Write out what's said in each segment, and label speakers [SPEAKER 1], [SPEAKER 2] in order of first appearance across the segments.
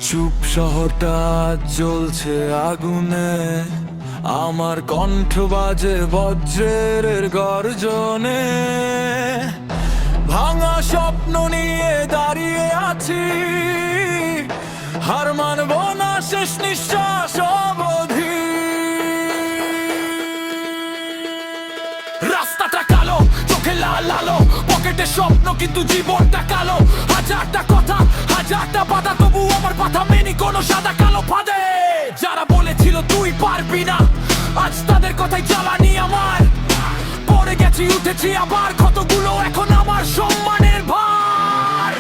[SPEAKER 1] চুপ শহরটা জ্বলছে আগুনে, আমার কণ্ঠ বাজে বজ্রের গর্জনে। ভাঙা স্বপ্ন নিয়ে দাঁড়িয়ে আছি, হার মানব না, শেষ নিঃশ্বাস অবধি। রাস্তাটা কালো, চোখে লাল আলো, পকেটে স্বপ্ন কিন্তু জীবনটা কালো। হাজারটা কথা, হাজারটা বাধা, তবু আমার কথা মেনি কোনো সাদা কালো ফাঁদে। যারা বলেছিল তুই পারবি না, আজ তাদের কথাই জ্বালানি আমার। পড়ে গেছি, উঠেছি আবার, কতগুলো এখন আমার সম্মানের ভার।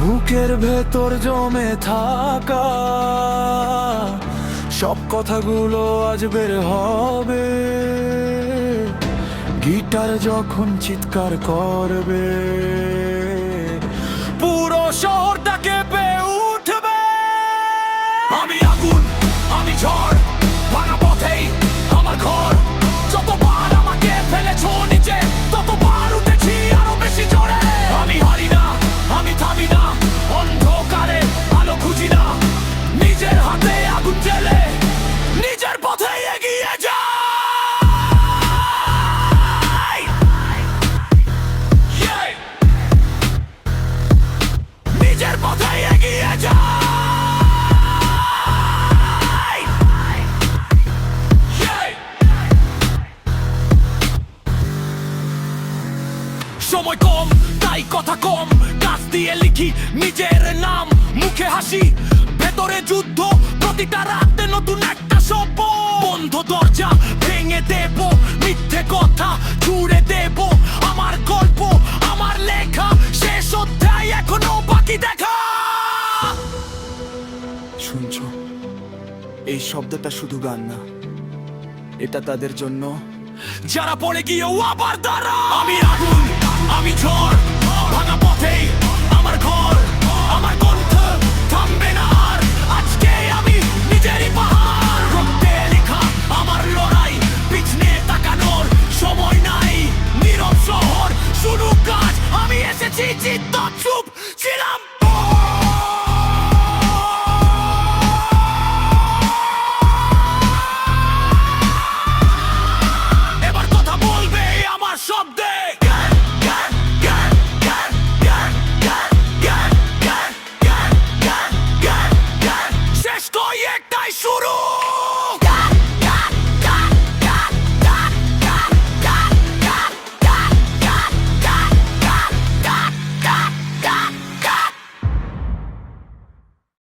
[SPEAKER 1] বুকের ভেতর জমে থাকা সব কথাগুলো আজ বের হবে। গিটার যখন চিৎকার করবে, পুরো শহরটা কেঁপে উঠবে। আমি আগুন, আমি ঝড়, ভাঙা পথেই আমার ঘর। যতবার আমাকে ফেলেছো নিচে, ততবার উঠেছি আরো বেশি জোরে। আমি হারি না, আমি থামি না, অন্ধকারে আলো খুঁজি না। নিজের হাতে আগুন জ্বেলে নিজের পথে এগিয়ে যাই। নিজের পথে এগিয়ে যাই। সময় কম, তাই কথা কম, কাজ দিয়ে লিখি নিজের নাম। মুখে হাসি, ভেতরে যুদ্ধ, প্রতিটা রাতে নতুন একটা শব্দ। বন্ধ দরজা ভেঙে দেব, মিথ্যে কথা জুড়ে দেব। আমার গল্প, আমার লেখা, শেষ অধ্যায় এখনো বাকি দেখা।
[SPEAKER 2] শুনছো, এই শব্দটা শুধু গান না, এটা তাদের জন্য
[SPEAKER 1] যারা পড়ে গিয়েও আবার দাঁড়া। আমি আগুন, আমি ঝড়,